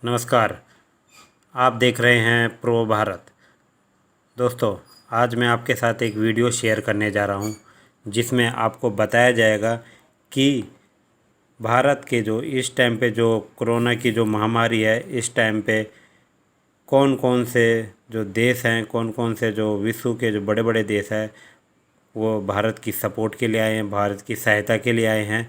नमस्कार। आप देख रहे हैं प्रो भारत। दोस्तों, आज मैं आपके साथ एक वीडियो शेयर करने जा रहा हूं, जिसमें आपको बताया जाएगा कि भारत के जो इस टाइम पे जो कोरोना की जो महामारी है, इस टाइम पे कौन कौन से जो देश हैं, कौन कौन से जो विश्व के जो बड़े बड़े देश हैं, वो भारत की सपोर्ट के लिए आए हैं, भारत की सहायता के लिए आए हैं।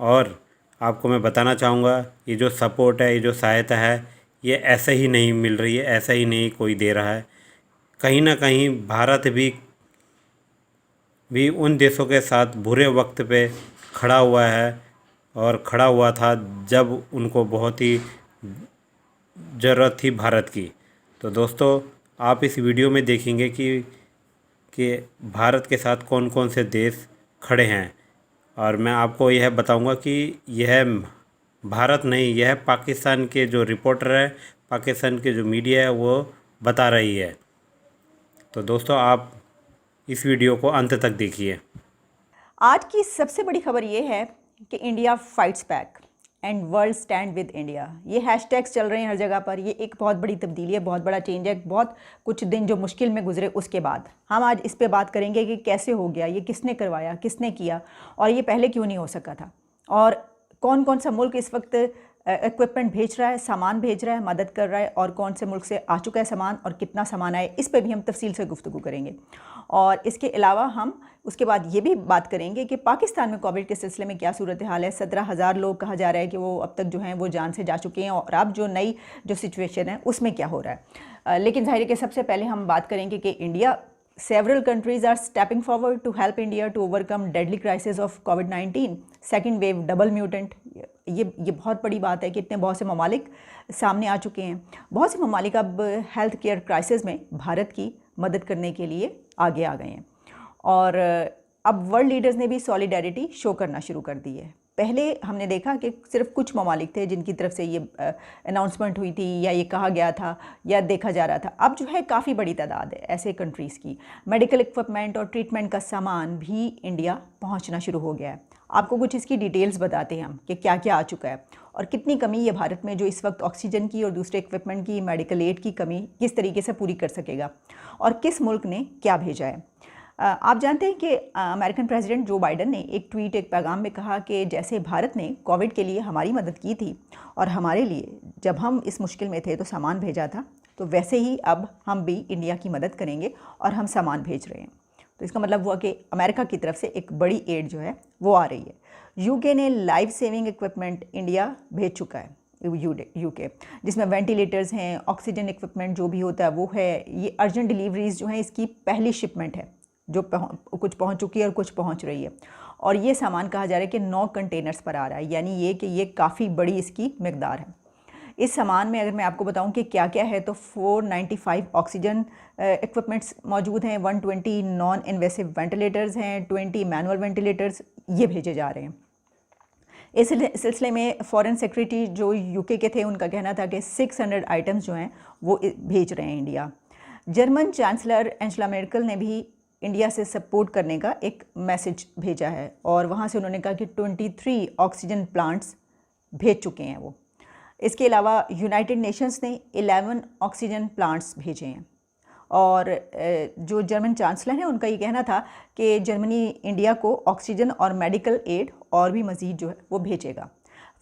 और आपको मैं बताना चाहूँगा, ये जो सपोर्ट है, ये जो सहायता है, ये ऐसे ही नहीं मिल रही है, ऐसा ही नहीं कोई दे रहा है। कहीं ना कहीं भारत भी उन देशों के साथ बुरे वक्त पे खड़ा हुआ है, और खड़ा हुआ था जब उनको बहुत ही ज़रूरत थी भारत की। तो दोस्तों, आप इस वीडियो में देखेंगे कि भारत के साथ कौन कौन से देश खड़े हैं। और मैं आपको यह बताऊंगा कि यह भारत नहीं, यह पाकिस्तान के जो रिपोर्टर है, पाकिस्तान के जो मीडिया है, वो बता रही है। तो दोस्तों, आप इस वीडियो को अंत तक देखिए। आज की सबसे बड़ी खबर ये है कि India fights back and world stand with India. ये हैशटैग्स चल रहे हैं हर जगह पर। ये एक बहुत बड़ी तब्दीली है, बहुत बड़ा चेंज है। बहुत कुछ दिन जो मुश्किल में गुजरे उसके बाद हम आज इस पे बात करेंगे कि कैसे हो गया, ये किसने करवाया, किसने किया, और ये पहले क्यों नहीं हो सका था, और कौन कौन सा मुल्क इस वक्त इक्विपमेंट भेज रहा है, सामान भेज रहा है, मदद कर रहा है, और कौन से मुल्क से आ चुका है सामान और कितना सामान आया, इस पर भी हम तफसील से गुफ्तगू करेंगे। और इसके अलावा हम उसके बाद ये भी बात करेंगे कि पाकिस्तान में कोविड के सिलसिले में क्या सूरत हाल है। 17,000 लोग कहा जा रहा है कि वो अब तक जो हैं वो जान से जा चुके हैं, और अब जो नई जो सिचुएशन है उसमें क्या हो रहा है। लेकिन जाहिर है कि सबसे पहले हम बात करेंगे कि India, several countries are stepping forward to help India to overcome deadly crisis of COVID-19 second wave double mutant। ये बहुत बड़ी बात है कि इतने बहुत से ममालिक सामने आ चुके हैं। बहुत से ममालिक अब हेल्थ केयर क्राइसिस में भारत की मदद करने के लिए आगे आ गए हैं, और अब वर्ल्ड लीडर्स ने भी सॉलिडारिटी शो करना शुरू कर दी है। पहले हमने देखा कि सिर्फ कुछ ममालिक थे जिनकी तरफ से ये अनाउंसमेंट हुई थी, या ये कहा गया था, या देखा जा रहा था। अब जो है काफ़ी बड़ी तादाद है ऐसे कंट्रीज़ की। मेडिकल इक्विपमेंट और ट्रीटमेंट का सामान भी इंडिया पहुंचना शुरू हो गया है। आपको कुछ इसकी डिटेल्स बताते हैं हम कि क्या क्या आ चुका है, और कितनी कमी है भारत में जो इस वक्त ऑक्सीजन की और दूसरे इक्विपमेंट की, मेडिकल एड की कमी किस तरीके से पूरी कर सकेगा, और किस मुल्क ने क्या भेजा है। आप जानते हैं कि अमेरिकन प्रेसिडेंट जो बाइडन ने एक ट्वीट, एक पैगाम में कहा कि जैसे भारत ने कोविड के लिए हमारी मदद की थी और हमारे लिए जब हम इस मुश्किल में थे तो सामान भेजा था, तो वैसे ही अब हम भी इंडिया की मदद करेंगे और हम सामान भेज रहे हैं। तो इसका मतलब हुआ कि अमेरिका की तरफ से एक बड़ी एड जो है वो आ रही है। यूके ने लाइफ सेविंग इक्विपमेंट इंडिया भेज चुका है, यूके, जिसमें वेंटिलेटर्स हैं, ऑक्सीजन इक्विपमेंट जो भी होता है वो है। ये अर्जेंट डिलीवरीज जो हैं, इसकी पहली शिपमेंट है जो कुछ पहुंच चुकी है और कुछ पहुंच रही है। और ये सामान कहा जा रहा है कि 9 कंटेनर्स पर आ रहा है, यानी ये कि ये काफ़ी बड़ी इसकी मकदार है। इस सामान में अगर मैं आपको बताऊं कि क्या क्या है, तो 495 ऑक्सीजन इक्विपमेंट्स मौजूद हैं, 120 नॉन इन्वेसिव वेंटिलेटर्स हैं, 20 मैनुअल वेंटिलेटर्स ये भेजे जा रहे हैं। इस सिलसिले में फॉरेन सेक्रेटरी जो यूके के थे, उनका कहना था कि 600 आइटम्स जो हैं वो भेज रहे हैं इंडिया। जर्मन चांसलर एंजेला मेर्केल ने भी इंडिया से सपोर्ट करने का एक मैसेज भेजा है, और वहाँ से उन्होंने कहा कि 23 ऑक्सीजन प्लांट्स भेज चुके हैं वो। इसके अलावा यूनाइटेड नेशंस ने 11 ऑक्सीजन प्लांट्स भेजे हैं। और जो जर्मन चांसलर हैं, उनका ये कहना था कि जर्मनी इंडिया को ऑक्सीजन और मेडिकल एड और भी मज़ीद जो है वो भेजेगा।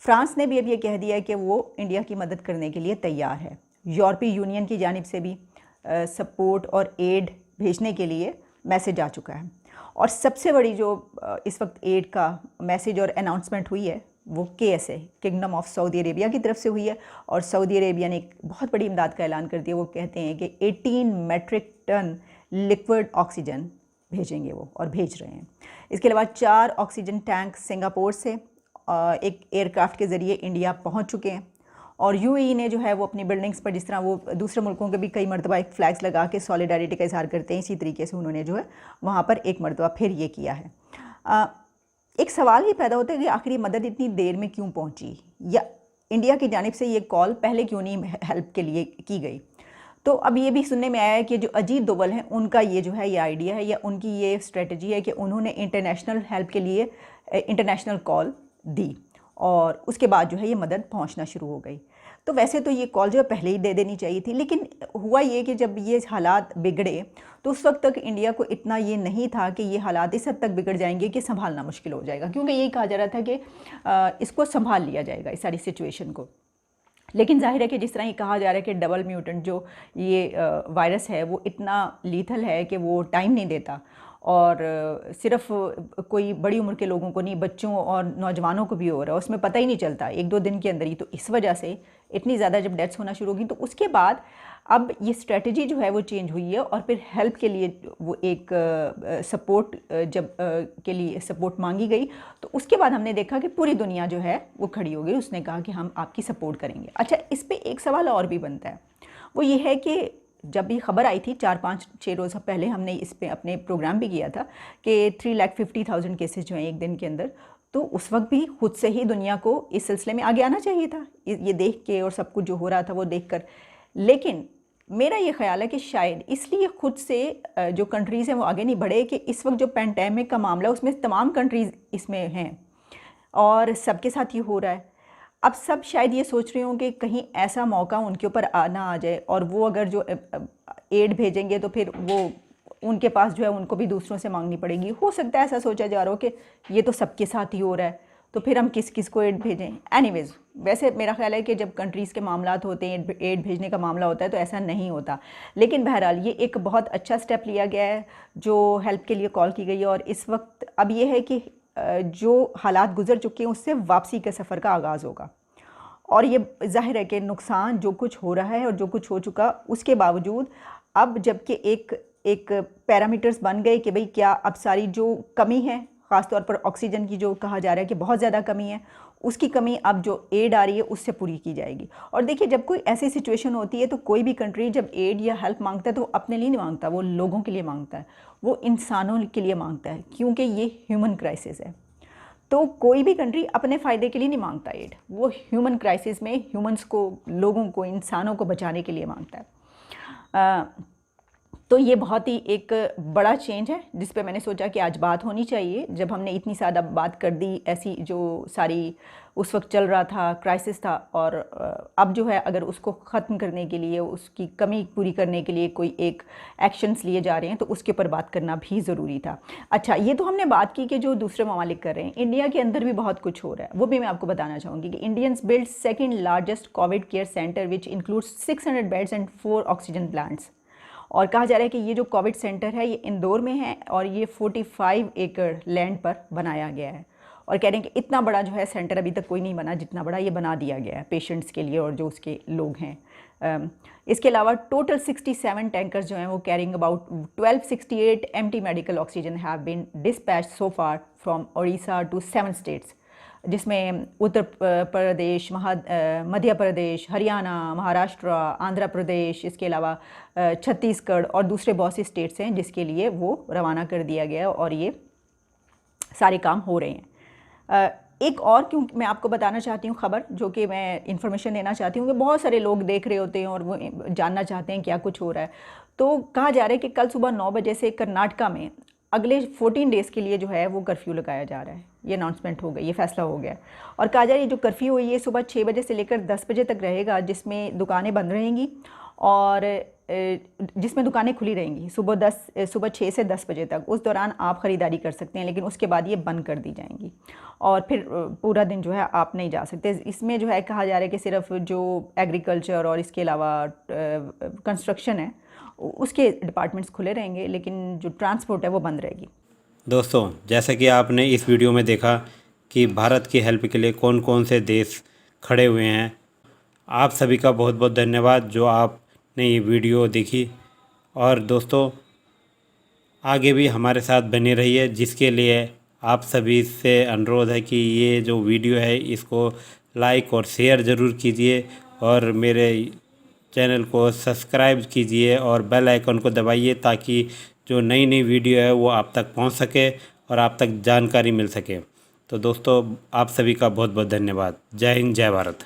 फ्रांस ने भी अब ये कह दिया है कि वो इंडिया की मदद करने के लिए तैयार है। यूरोपीय यूनियन की जानिब से भी सपोर्ट और एड भेजने के लिए मैसेज आ चुका है। और सबसे बड़ी जो इस वक्त एड का मैसेज और अनाउंसमेंट हुई है वो KSA, kingdom of Saudi Arabia की तरफ से हुई है, और सऊदी अरेबिया ने एक बहुत बड़ी इमदाद का ऐलान कर दिया। वो कहते हैं कि 18 मेट्रिक टन लिक्विड ऑक्सीजन भेजेंगे वो, और भेज रहे हैं। इसके अलावा 4 ऑक्सीजन टैंक सिंगापुर से एक एयरक्राफ्ट के ज़रिए इंडिया पहुँच चुके हैं। और UAE ने जो है वो अपनी बिल्डिंग्स पर, जिस तरह वो दूसरे मुल्कों के भी कई मरतबा एक फ्लैग्स लगा के सॉलिडारिटी का इजहार करते हैं, इसी तरीके से उन्होंने जो है वहाँ पर एक मरतबा फिर ये किया है। एक सवाल ये पैदा होता है कि आखिर ये मदद इतनी देर में क्यों पहुँची, या इंडिया की जानिब से ये कॉल पहले क्यों नहीं हेल्प के लिए की गई। तो अब ये भी सुनने में आया है कि जो अजीत डोवल हैं, उनका ये जो है ये आइडिया है, या उनकी ये स्ट्रेटजी है कि उन्होंने इंटरनेशनल हेल्प के लिए इंटरनेशनल कॉल दी, और उसके बाद जो है ये मदद पहुंचना शुरू हो गई। तो वैसे तो ये कॉल जो है पहले ही दे देनी चाहिए थी, लेकिन हुआ ये कि जब ये हालात बिगड़े तो उस वक्त तक इंडिया को इतना ये नहीं था कि ये हालात इस हद तक बिगड़ जाएंगे कि संभालना मुश्किल हो जाएगा, क्योंकि यही कहा जा रहा था कि इसको संभाल लिया जाएगा इस सारी सिचुएशन को। लेकिन जाहिर है कि जिस तरह ये कहा जा रहा है कि डबल म्यूटेंट जो ये वायरस है वो इतना लीथल है कि वो टाइम नहीं देता, और सिर्फ कोई बड़ी उम्र के लोगों को नहीं, बच्चों और नौजवानों को भी हो रहा है, उसमें पता ही नहीं चलता 1-2 दिन के अंदर ही। तो इस वजह से इतनी ज़्यादा जब डेथ्स होना शुरू होगी तो उसके बाद अब ये स्ट्रेटजी जो है वो चेंज हुई है, और फिर हेल्प के लिए वो एक सपोर्ट जब के लिए सपोर्ट मांगी गई, तो उसके बाद हमने देखा कि पूरी दुनिया जो है वो खड़ी हो गई, उसने कहा कि हम आपकी सपोर्ट करेंगे। अच्छा, इस पर एक सवाल और भी बनता है, वो ये है कि जब ये खबर आई थी 4-5-6 रोज़ पहले, हमने इस पे अपने प्रोग्राम भी किया था कि 3,50,000 केसेस जो हैं एक दिन के अंदर, तो उस वक्त भी खुद से ही दुनिया को इस सिलसिले में आगे आना चाहिए था, ये देख के और सब कुछ जो हो रहा था वो देख कर। लेकिन मेरा ये ख्याल है कि शायद इसलिए खुद से जो कंट्रीज़ हैं वो आगे नहीं बढ़े कि इस वक्त जो पेंडेमिक का मामला है उसमें तमाम कंट्रीज़ इसमें हैं और सबके साथ ये हो रहा है। अब सब शायद ये सोच रहे हों कि कहीं ऐसा मौका उनके ऊपर ना आ जाए, और वो अगर जो एड भेजेंगे तो फिर वो उनके पास जो है उनको भी दूसरों से मांगनी पड़ेगी। हो सकता है ऐसा सोचा जा रहा हो कि ये तो सबके साथ ही हो रहा है, तो फिर हम किस किस को एड भेजें। एनीवेज़, वैसे मेरा ख्याल है कि जब कंट्रीज़ के मामलात होते हैं, एड भेजने का मामला होता है, तो ऐसा नहीं होता। लेकिन बहरहाल ये एक बहुत अच्छा स्टेप लिया गया है जो हेल्प के लिए कॉल की गई है, और इस वक्त अब ये है कि जो हालात गुजर चुके हैं उससे वापसी के सफ़र का आगाज़ होगा। और ये जाहिर है कि नुकसान जो कुछ हो रहा है और जो कुछ हो चुका, उसके बावजूद अब जबकि एक पैरामीटर्स बन गए कि भाई क्या अब सारी जो कमी है, ख़ास तौर पर ऑक्सीजन की जो कहा जा रहा है कि बहुत ज़्यादा कमी है, उसकी कमी अब जो एड आ रही है उससे पूरी की जाएगी। और देखिए, जब कोई ऐसी सिचुएशन होती है तो कोई भी कंट्री जब एड या हेल्प मांगता है तो अपने लिए नहीं मांगता, वो लोगों के लिए मांगता है, वो इंसानों के लिए मांगता है, क्योंकि ये ह्यूमन क्राइसिस है। तो कोई भी कंट्री अपने फ़ायदे के लिए नहीं मांगता एड, वो ह्यूमन क्राइसिस में ह्यूमंस को, लोगों को, इंसानों को बचाने के लिए मांगता है। तो ये बहुत ही एक बड़ा चेंज है जिस पे मैंने सोचा कि आज बात होनी चाहिए। जब हमने इतनी ज़्यादा बात कर दी, ऐसी जो सारी उस वक्त चल रहा था, क्राइसिस था, और अब जो है अगर उसको ख़त्म करने के लिए, उसकी कमी पूरी करने के लिए कोई एक एक्शंस लिए जा रहे हैं, तो उसके ऊपर बात करना भी ज़रूरी था। अच्छा, ये तो हमने बात की कि जो दूसरे ममालिक कर रहे हैं, इंडिया के अंदर भी बहुत कुछ हो रहा है, वो भी मैं आपको बताना चाहूँगी कि Indians build second largest Covid care centre which includes 600 beds and 4 oxygen plants. और कहा जा रहा है कि ये जो कोविड सेंटर है ये इंदौर में है, और ये 45 एकड़ लैंड पर बनाया गया है, और कह रहे हैं कि इतना बड़ा जो है सेंटर अभी तक कोई नहीं बना जितना बड़ा ये बना दिया गया है पेशेंट्स के लिए और जो उसके लोग हैं। इसके अलावा टोटल 67 टैंकर्स जो हैं वो carrying about 1268 empty medical oxygen have been dispatched so far from Odisha to 7 states, जिसमें उत्तर प्रदेश, मध्य प्रदेश, हरियाणा, महाराष्ट्र, आंध्र प्रदेश, इसके अलावा छत्तीसगढ़ और दूसरे बहुत से स्टेट्स हैं जिसके लिए वो रवाना कर दिया गया, और ये सारे काम हो रहे हैं। एक और क्यों मैं आपको बताना चाहती हूँ खबर, जो कि मैं इन्फॉर्मेशन देना चाहती हूँ कि बहुत सारे लोग देख रहे होते हैं और वो जानना चाहते हैं क्या कुछ हो रहा है। तो कहा जा रहा है कि कल सुबह 9 बजे से कर्नाटका में अगले 14 डेज़ के लिए जो है वो कर्फ्यू लगाया जा रहा है। ये अनाउंसमेंट हो गई, ये फैसला हो गया, और कहा जा रहा है ये जो कर्फ्यू हुई है सुबह 6 बजे से लेकर 10 बजे तक रहेगा, जिसमें दुकानें बंद रहेंगी और जिसमें दुकानें खुली रहेंगी सुबह 6 से 10 बजे तक। उस दौरान आप ख़रीदारी कर सकते हैं, लेकिन उसके बाद ये बंद कर दी जाएंगी और फिर पूरा दिन जो है आप नहीं जा सकते। इसमें जो है कहा जा रहा है कि सिर्फ जो एग्रीकल्चर और इसके अलावा कंस्ट्रक्शन है उसके डिपार्टमेंट्स खुले रहेंगे, लेकिन जो ट्रांसपोर्ट है वो बंद रहेगी। दोस्तों, जैसा कि आपने इस वीडियो में देखा कि भारत की हेल्प के लिए कौन कौन से देश खड़े हुए हैं। आप सभी का बहुत बहुत धन्यवाद जो आपने ये वीडियो देखी, और दोस्तों आगे भी हमारे साथ बने रहिए, जिसके लिए आप सभी से अनुरोध है कि ये जो वीडियो है इसको लाइक और शेयर ज़रूर कीजिए, और मेरे चैनल को सब्सक्राइब कीजिए और बेल आइकन को दबाइए ताकि जो नई नई वीडियो है वो आप तक पहुंच सके और आप तक जानकारी मिल सके। तो दोस्तों, आप सभी का बहुत बहुत धन्यवाद। जय हिंद, जय भारत।